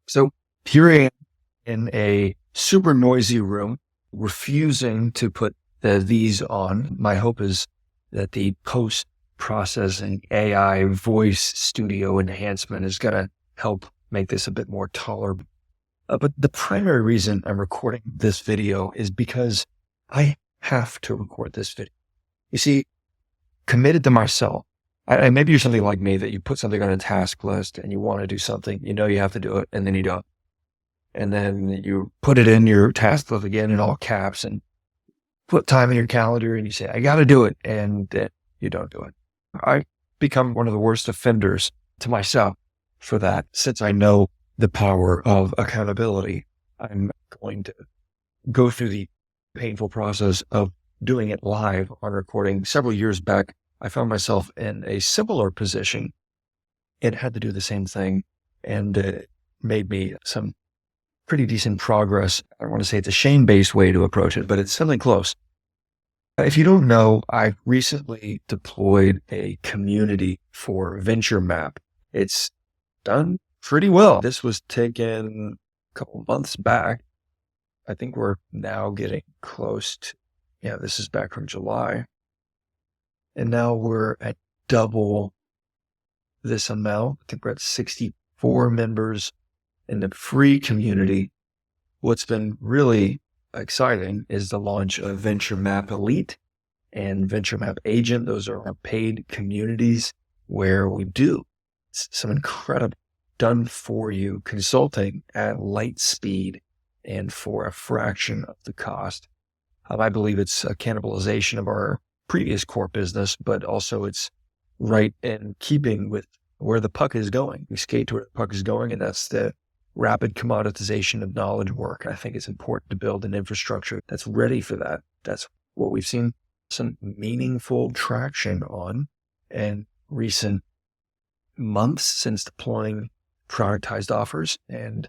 So here I am in a super noisy room, refusing to put these on. My hope is that the post processing AI voice studio enhancement is going to help make this a bit more tolerable. But the primary reason I'm recording this video is because I have to record this video. You see, committed to myself. Maybe you're something like me that you put something on a task list and you want to do something, you know you have to do it, and then you don't. And then you put it in your task list again in all caps and put time in your calendar and you say, I got to do it. And then you don't do it. I become one of the worst offenders to myself for that. Since I know the power of accountability, I'm going to go through the painful process of doing it live on recording. Several years back, I found myself in a similar position. It had to do the same thing and made me some pretty decent progress. I don't want to say it's a shame-based way to approach it, but it's something close. If you don't know, I recently deployed a community for VentureMap. It's done pretty well. This was taken a couple months back. I think we're now getting close to, this is back from July. And now we're at double this amount. I think we're at 64 members in the free community. What's been really exciting is the launch of VentureMap Elite and VentureMap Agent. Those are our paid communities where we do some incredible done for you consulting at light speed and for a fraction of the cost. I believe it's a cannibalization of our previous core business, but also it's right in keeping with where the puck is going. We skate to where the puck is going, and that's the rapid commoditization of knowledge work. I think it's important to build an infrastructure that's ready for that. That's what we've seen some meaningful traction on in recent months since deploying prioritized offers. And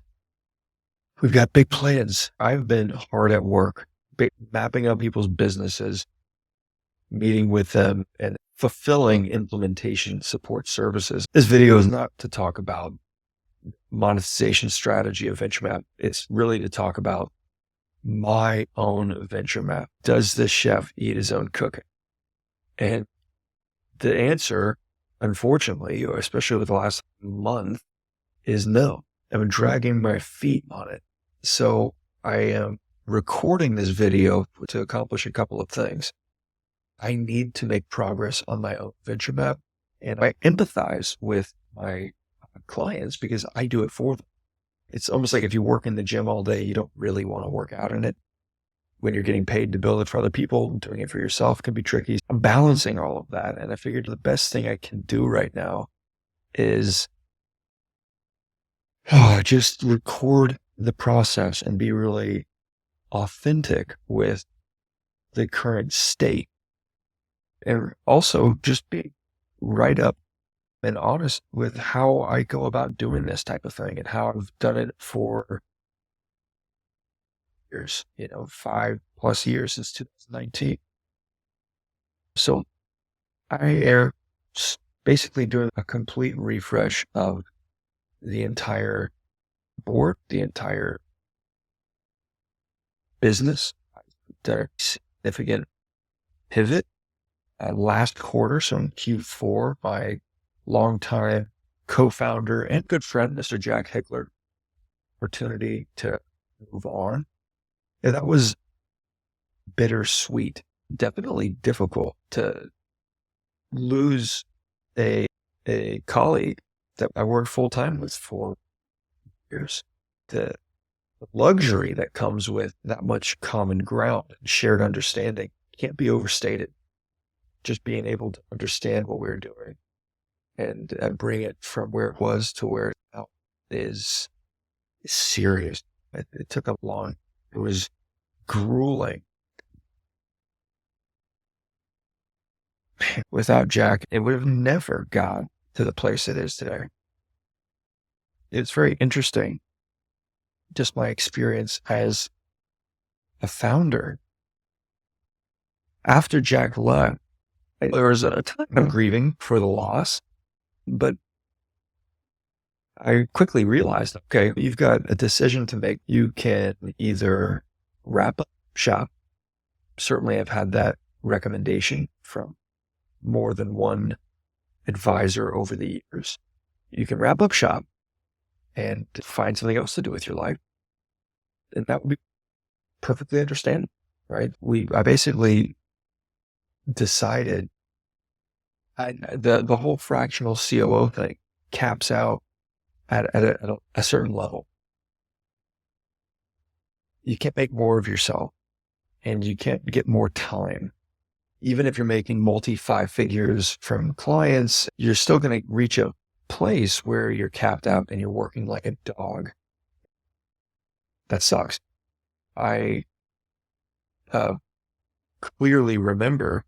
we've got big plans. I've been hard at work, mapping out people's businesses, meeting with them, and fulfilling implementation support services. This video is not to talk about monetization strategy of VentureMap. It's really to talk about my own VentureMap. Does this chef eat his own cooking? And the answer, unfortunately, or especially over the last month, is no. I've been dragging my feet on it. So I am recording this video to accomplish a couple of things. I need to make progress on my own VentureMap, and I empathize with my clients because I do it for them. It's almost like if you work in the gym all day, you don't really want to work out in it. When you're getting paid to build it for other people, doing it for yourself can be tricky. I'm balancing all of that, and I figured the best thing I can do right now is just record the process and be really authentic with the current state. And also just be right up and honest with how I go about doing this type of thing and how I've done it for years, 5+ years since 2019. So I am basically doing a complete refresh of the entire board, the entire business. I've done a significant pivot last quarter, so in Q4, my longtime co-founder and good friend, Mr. Jack Hickler, opportunity to move on. And that was bittersweet, definitely difficult to lose a colleague that I worked full-time with for years. The luxury that comes with that much common ground and shared understanding can't be overstated. Just being able to understand what we're doing and bring it from where it was to where it now is serious. It took a long, it was grueling. Without Jack, it would have never got to the place it is today. It's very interesting, just my experience as a founder. After Jack left, there was a time of grieving for the loss, but I quickly realized, okay, you've got a decision to make. You can either wrap up shop. Certainly I've had that recommendation from more than one advisor over the years. You can wrap up shop and find something else to do with your life. And that would be perfectly understandable, right? I basically decided the whole fractional COO thing caps out at a certain level. You can't make more of yourself and you can't get more time. Even if you're making multi 5 figures from clients, you're still going to reach a place where you're capped out and you're working like a dog. That sucks. I clearly remember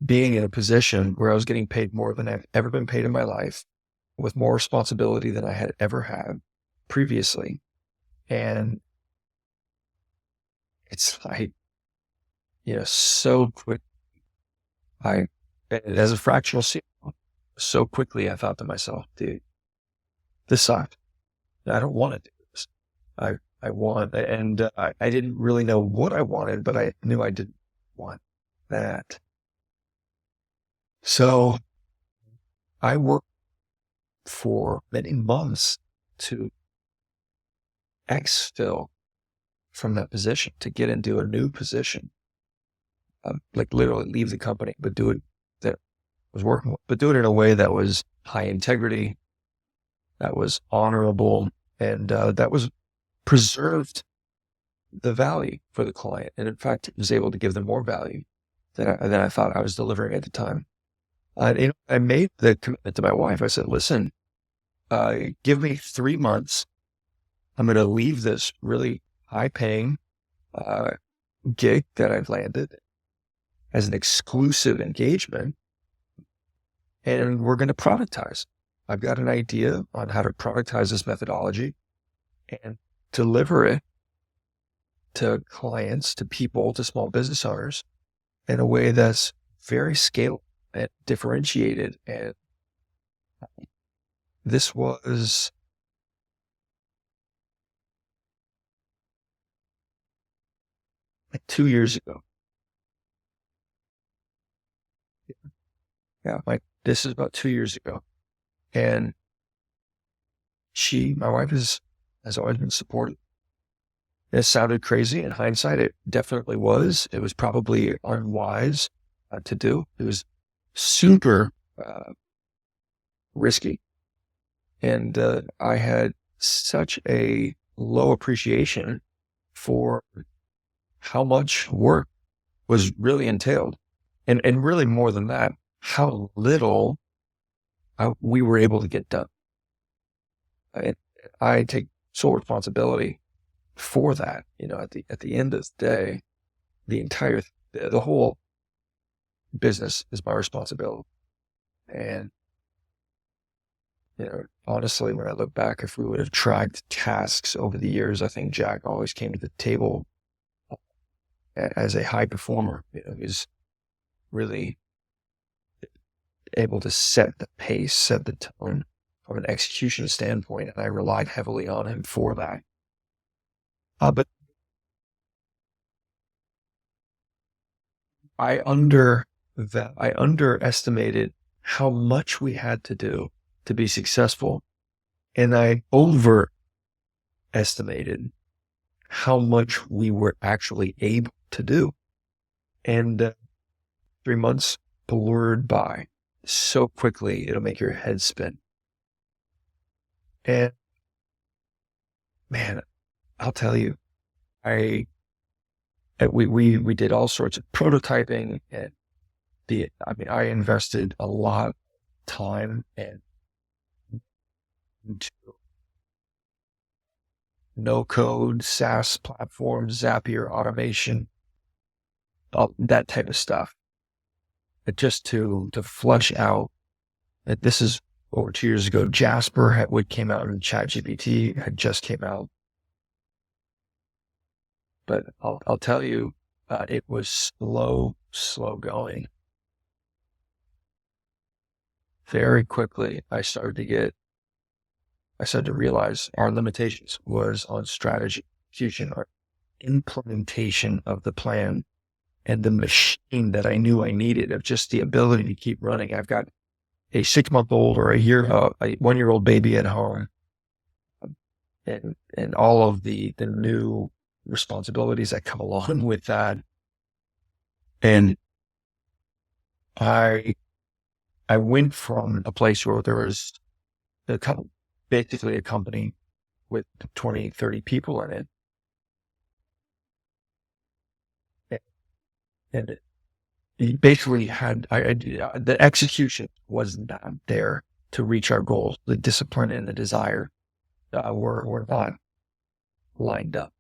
being in a position where I was getting paid more than I've ever been paid in my life, with more responsibility than I had ever had previously. And it's like, so quick. As a fractional CEO, so quickly I thought to myself, dude, this sucked. I don't want to do this. I want, and I didn't really know what I wanted, but I knew I didn't want that. So I worked for many months to exfil from that position, to get into a new position, like literally leave the company, but do it that I was working with, but do it in a way that was high integrity, that was honorable, and that was preserved the value for the client. And in fact, it was able to give them more value than I thought I was delivering at the time. I made the commitment to my wife. I said, listen, give me 3 months. I'm going to leave this really high paying gig that I've landed as an exclusive engagement, and we're going to productize. I've got an idea on how to productize this methodology and deliver it to clients, to people, to small business owners in a way that's very scalable and differentiated. And this was like 2 years ago. Yeah, this is about 2 years ago. And my wife has always been supportive. It sounded crazy. In hindsight, it definitely was. It was probably unwise to do. It was super risky. And I had such a low appreciation for how much work was really entailed. And really more than that, how little we were able to get done. I take sole responsibility for that. At the end of the day, the whole business is my responsibility. And, honestly, when I look back, if we would have tracked tasks over the years, I think Jack always came to the table as a high performer. He's really able to set the pace, set the tone from an execution standpoint. And I relied heavily on him for that. But I underestimated how much we had to do to be successful. And I overestimated how much we were actually able to do. And 3 months blurred by so quickly, it'll make your head spin. And man, I'll tell you, we did all sorts of prototyping, and I invested a lot of time and into no code, SaaS platforms, Zapier automation, all that type of stuff. But just to flush out that this is over 2 years ago. Jasper came out, and ChatGPT had just came out. But I'll tell you, it was slow going. Very quickly, I started to get I started to realize our limitations was on strategy, execution, or implementation of the plan, and the machine that I knew I needed of just the ability to keep running. I've got a 6-month-old or a 1-year-old baby at home, and all of the new responsibilities that come along with that. And I went from a place where there was basically a company with 20, 30 people in it. And it basically had, the execution was not there to reach our goals. The discipline and the desire were not lined up.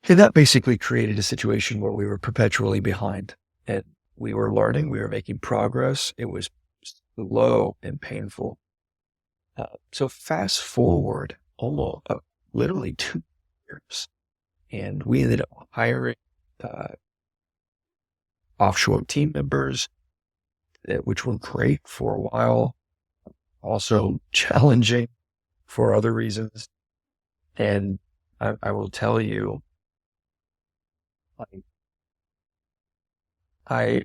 And that basically created a situation where we were perpetually behind, and we were learning, we were making progress. It was slow and painful. So fast forward almost literally 2 years, and we ended up hiring offshore team members, which were great for a while, also challenging for other reasons. And I will tell you, I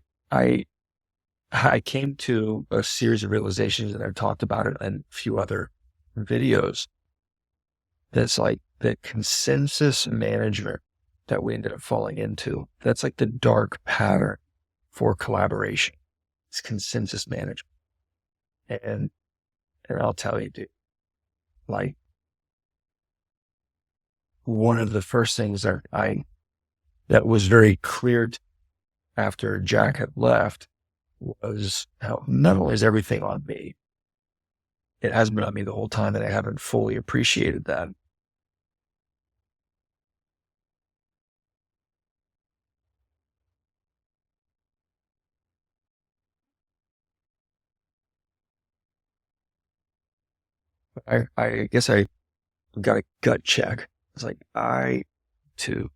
came to a series of realizations, and I've talked about it in a few other videos. That's like the consensus management that we ended up falling into. That's like the dark pattern for collaboration. It's consensus management. And I'll tell you, dude, like, one of the first things that was very clear after Jack had left was how not only is everything on me, it has been on me the whole time, that I haven't fully appreciated that. I guess I got a gut check. It's like, I to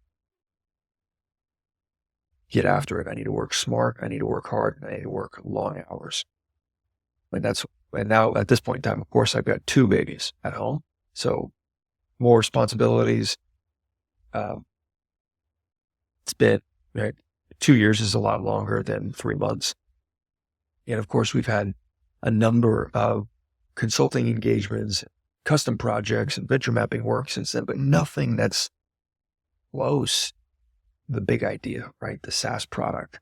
get after it. I need to work smart. I need to work hard. And I need to work long hours. And now at this point in time, of course, I've got 2 babies at home. So more responsibilities. It's been, right, 2 years is a lot longer than 3 months. And of course, we've had a number of consulting engagements, custom projects, and venture mapping work since then, but nothing that's close the big idea, right? The SaaS product.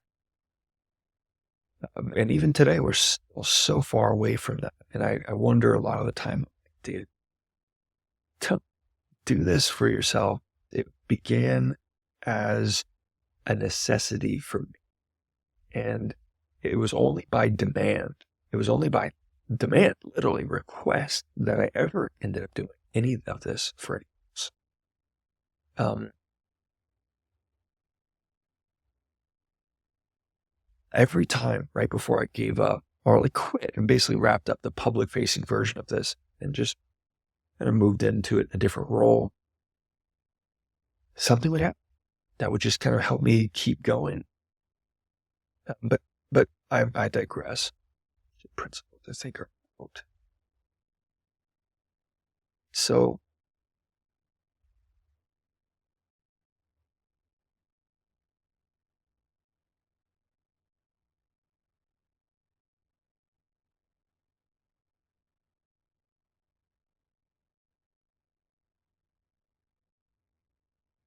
And even today, we're still so far away from that. And I wonder a lot of the time, dude, to do this for yourself, it began as a necessity for me. And it was only by demand. It was only by demand, literally request, that I ever ended up doing any of this for anyone else. Every time right before I gave up or like quit and basically wrapped up the public facing version of this and just kind of moved into a different role, something would happen that would just kind of help me keep going. But I digress. Principles, I think, are quote. So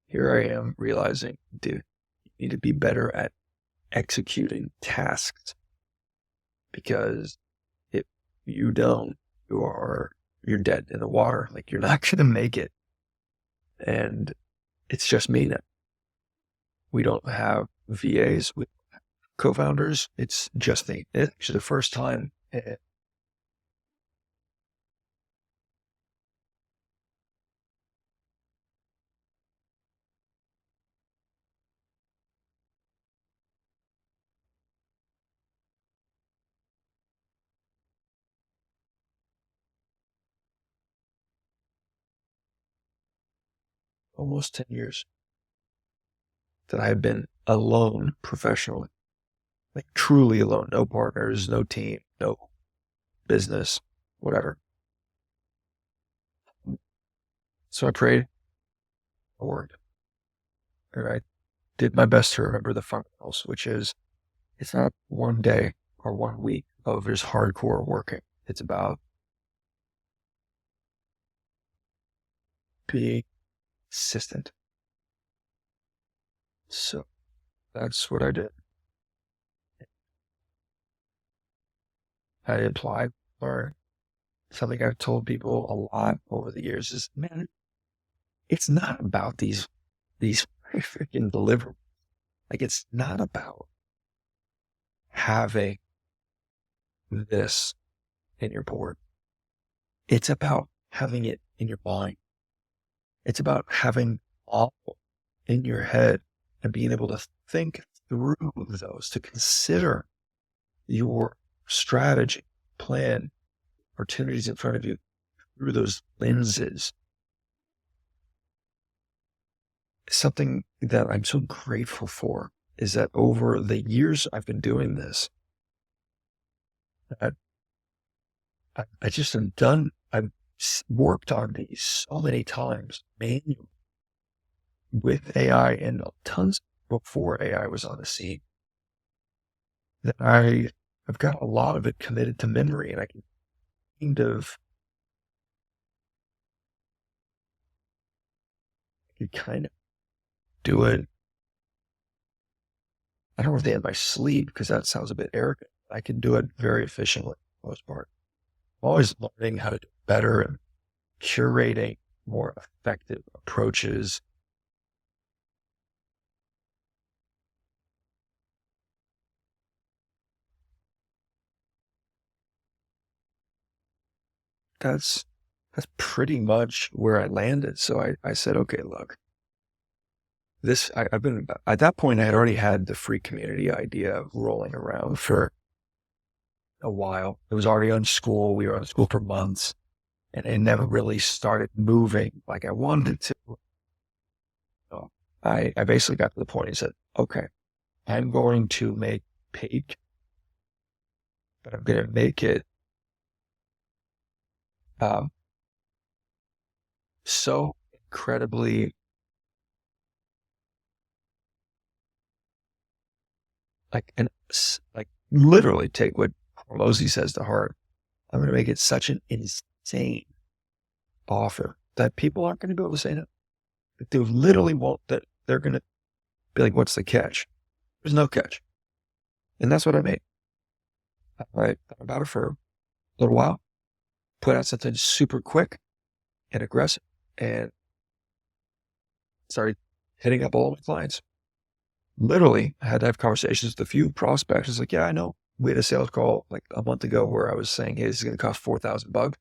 here I am realizing, dude, you need to be better at executing tasks, because if you don't, you're dead in the water. Like, you're not going to make it. And it's just me now. We don't have VAs with co-founders. It's just me. It's actually the first time almost 10 years that I have been alone professionally, like truly alone, no partners, no team, no business, whatever. So I prayed, I worked, and I did my best to remember the fundamentals, which is it's not one day or 1 week of just hardcore working. It's about being consistent. So that's what I did. I applied, learned. Something I've told people a lot over the years is, man, it's not about these freaking deliverables. Like, it's not about having this in your board. It's about having it in your mind. It's about having all in your head and being able to think through those, to consider your strategy, plan, opportunities in front of you through those lenses. Something that I'm so grateful for is that over the years I've been doing this, I just have done, I've worked on these so many times manually with AI and tons before AI was on the scene that I've got a lot of it committed to memory, and I can kind of do it. I don't know if they have my sleep because that sounds a bit arrogant. I can do it very efficiently for the most part. I'm always learning how to do better and curating more effective approaches. That's pretty much where I landed. So I said, okay, look, I've been at that point, I had already had the free community idea rolling around for a while. It was already on school. We were on school for months, and it never really started moving like I wanted it to. So I basically got to the point and said, okay, I'm going to make paid, but I'm going to make it so incredibly like literally take what Hormozy says to heart. I'm going to make it such an insane offer that people aren't going to be able to say no. That they literally won't, that they're going to be like, what's the catch? There's no catch. And that's what I made. I thought about it for a little while, put out something super quick and aggressive, and started hitting up all my clients. Literally, I had to have conversations with a few prospects. It's like, yeah, I know. We had a sales call like a month ago where I was saying, hey, this is going to cost $4,000,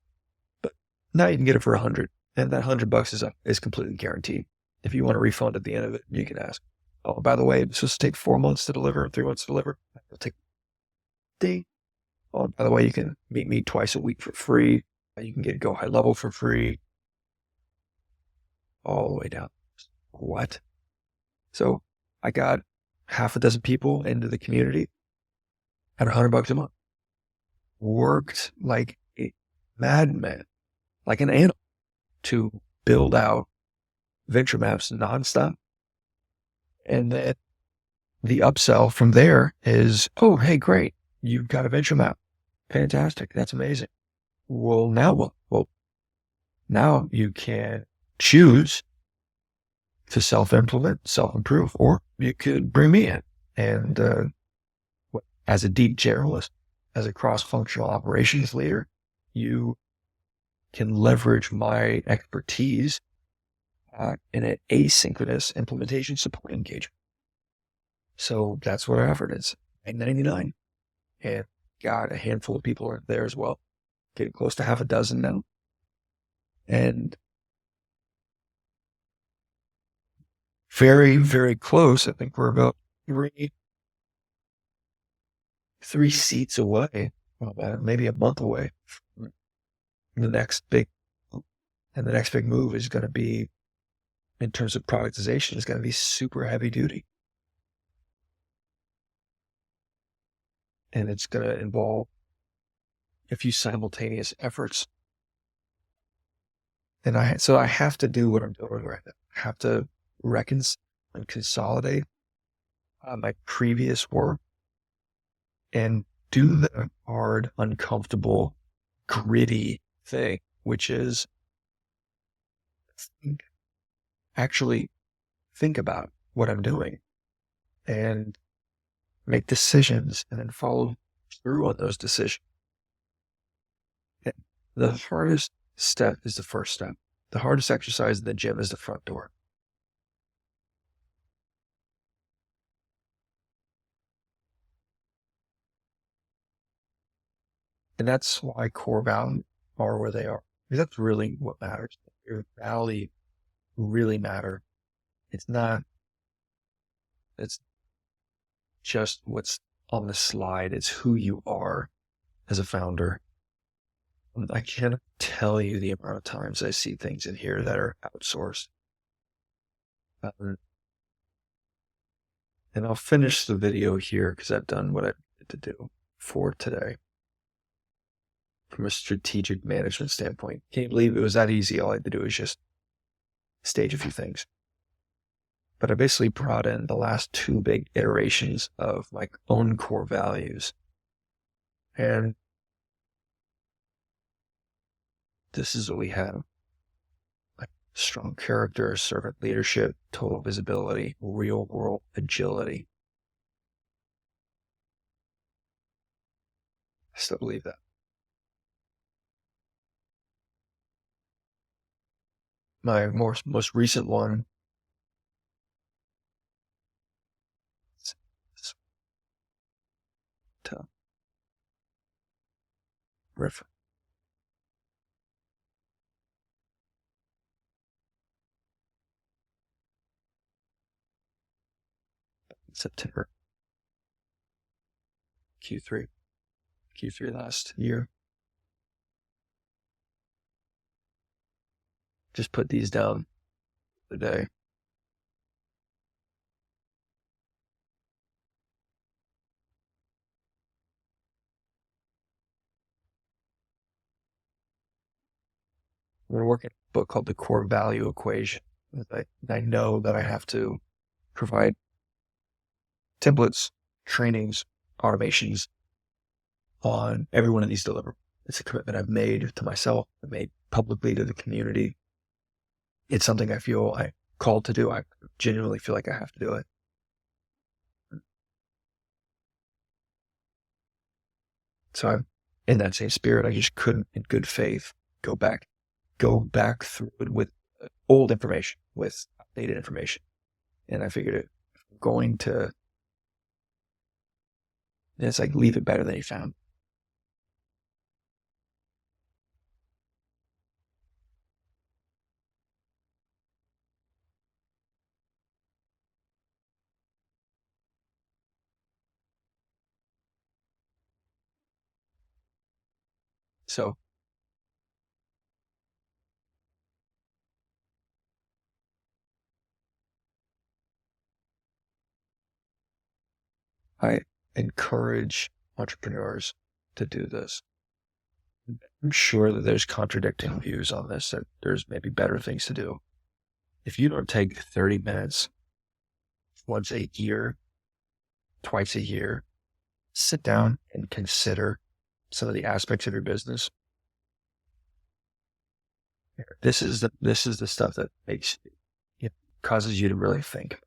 but now you can get it for 100, and that $100 is completely guaranteed. If you want a refund at the end of it, you can ask. Oh, by the way, it's supposed to take 4 months to deliver, 3 months to deliver. It'll take day. Oh, by the way, you can meet me twice a week for free. You can get Go High Level for free. All the way down. What? So I got half a dozen people into the community at $100 a month. Worked like a madman, like an animal, to build out venture maps nonstop. And then the upsell from there is, oh, hey, great. You've got a venture map. Fantastic. That's amazing. Well, now what? Well, now you can choose to self-implement, self-improve, or you could bring me in. And as a deep generalist, as a cross-functional operations leader, you can leverage my expertise in an asynchronous implementation support engagement. So that's what I offered. It's $9.99, and got a handful of people in there as well, getting close to half a dozen now. And very, very close. I think we're about three seats away, well, maybe a month away. The next big move is going to be, in terms of productization, is going to be super heavy duty. And it's going to involve a few simultaneous efforts. And so I have to do what I'm doing right now. I have to reconcile and consolidate my previous work and do the hard, uncomfortable, gritty thing, which is actually think about what I'm doing and make decisions and then follow through on those decisions. And the hardest step is the first step. The hardest exercise in the gym is the front door. And that's why core values are where they are. Because that's really what matters. Your value really matter. It's not, it's just what's on the slide. It's who you are as a founder. I can't tell you the amount of times I see things in here that are outsourced. And I'll finish the video here because I've done what I needed to do for today. From a strategic management standpoint, can't believe it was that easy. All I had to do was just stage a few things. But I basically brought in the last two big iterations of my own core values. And this is what we have. Like strong character, servant leadership, total visibility, real world agility. I still believe that. My most recent one is to riff. September, Q3 last year. Just put these down today. We're working on a book called The Core Value Equation. I know that I have to provide templates, trainings, automations on every one of these deliverables. It's a commitment I've made to myself, I've made publicly to the community. It's something I feel I'm called to do. I genuinely feel like I have to do it. So I'm in that same spirit. I just couldn't, in good faith, go back through it with old information, with outdated information. And I figured if I'm going to, it's like leave it better than you found. So I encourage entrepreneurs to do this. I'm sure that there's contradicting views on this, that there's maybe better things to do. If you don't take 30 minutes once a year, twice a year, sit down and consider some of the aspects of your business. This is the stuff that makes it causes you to really think.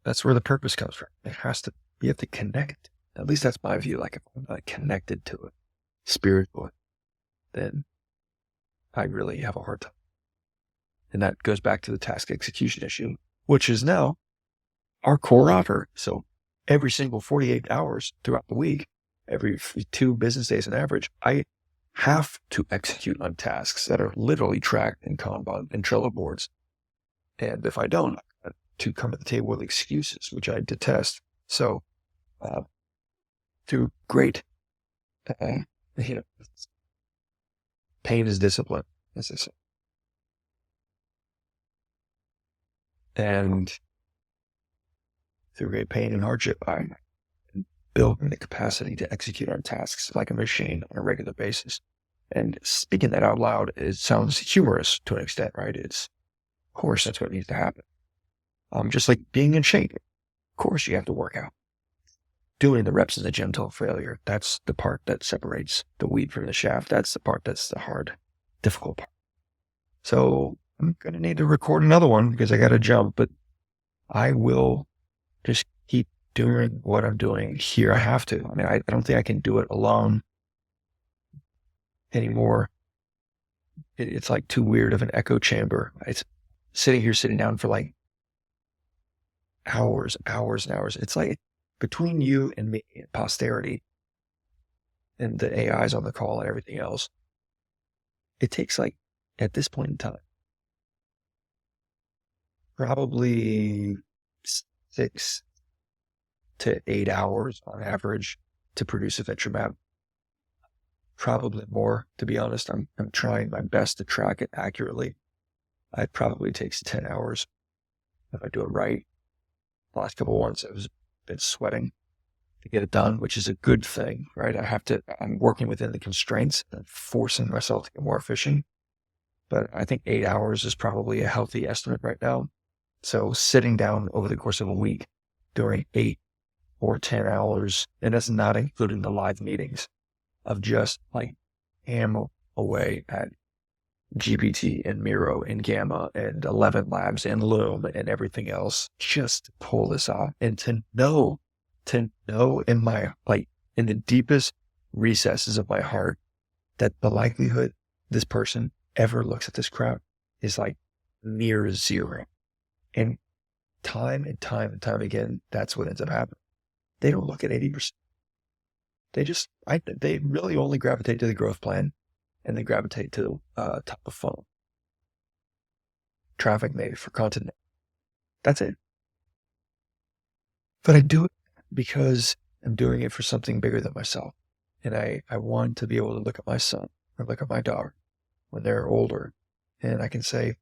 That's where the purpose comes from. You have to connect. At least that's my view. Like if I'm not connected to it spiritually, then I really have a hard time. And that goes back to the task execution issue, which is now our core offer. So every single 48 hours throughout the week, every 2 business days on average, I have to execute on tasks that are literally tracked in Kanban and Trello boards. And if I don't, I have to come to the table with excuses, which I detest. So, through great, pain is discipline, as I say. And through great pain and hardship, I building the capacity to execute on tasks like a machine on a regular basis. And speaking that out loud, it sounds humorous to an extent, right? Of course, that's what needs to happen. Just like being in shape. Of course, you have to work out. Doing the reps in the gym till failure. That's the part that separates the wheat from the chaff. That's the part that's the hard, difficult part. So I'm going to need to record another one because I got to jump, but I will just keep doing what I'm doing here. I have to. I mean, I don't think I can do it alone anymore. It's like too weird of an echo chamber. It's sitting down for like hours and hours. It's like between you and me and posterity and the AIs on the call and everything else, it takes like, at this point in time, probably 6 to 8 hours on average to produce a venture map. Probably more, to be honest. I'm trying my best to track it accurately. It probably takes 10 hours if I do it right. The last couple of ones, I've been sweating to get it done, which is a good thing, right? I'm working within the constraints and forcing myself to get more efficient. But I think 8 hours is probably a healthy estimate right now. So sitting down over the course of a week during 8 or 10 hours, and that's not including the live meetings, of just like hammer away at GPT and Miro and Gamma and 11 Labs and Loom and everything else, just to pull this off and to know in my, like, in the deepest recesses of my heart that the likelihood this person ever looks at this crowd is like near zero. And time again, that's what ends up happening. They don't look at 80%. They really only gravitate to the growth plan, and they gravitate to top of funnel traffic, maybe for content. That's it. But I do it because I'm doing it for something bigger than myself. And I want to be able to look at my son or look at my daughter when they're older, and I can say,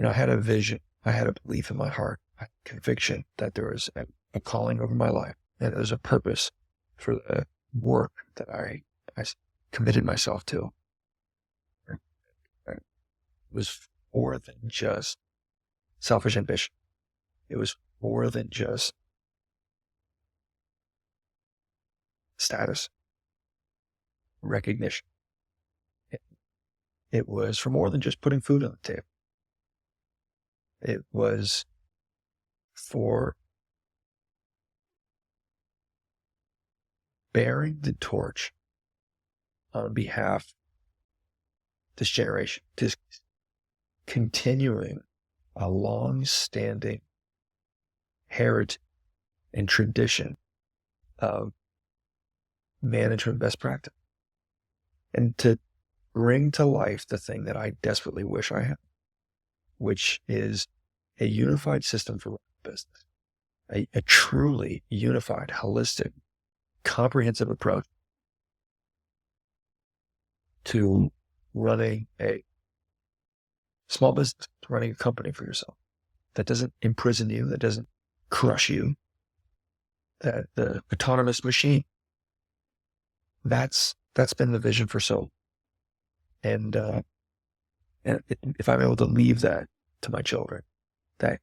I had a vision, I had a belief in my heart, a conviction that there was a calling over my life, and there's a purpose for the work that I committed myself to. It was more than just selfish ambition. It was more than just status, recognition. It was for more than just putting food on the table. It was for bearing the torch on behalf of this generation, just continuing a long-standing heritage and tradition of management best practice, and to bring to life the thing that I desperately wish I had, which is a unified system for business, a truly unified, holistic, comprehensive approach to running a small business, to running a company for yourself that doesn't imprison you, that doesn't crush you, that the autonomous machine. That's been the vision for so. And if I'm able to leave that to my children, that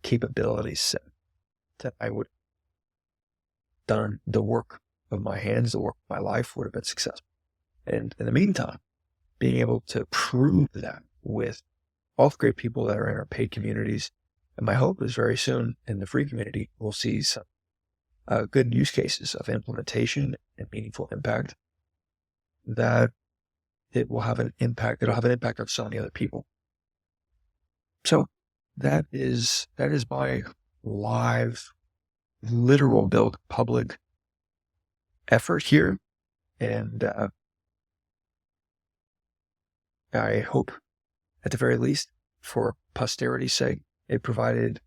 capability set, that I would have done the work of my hands, the work of my life would have been successful. And in the meantime, being able to prove that with all the great people that are in our paid communities. And my hope is very soon in the free community, we'll see some good use cases of implementation and meaningful impact, that it will have an impact. It'll have an impact on so many other people. So that is my live, literal build public effort here. And I hope at the very least, for posterity's sake, it provided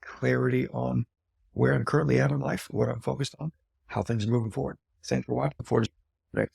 clarity on where I'm currently at in life, what I'm focused on, how things are moving forward. Thanks for watching.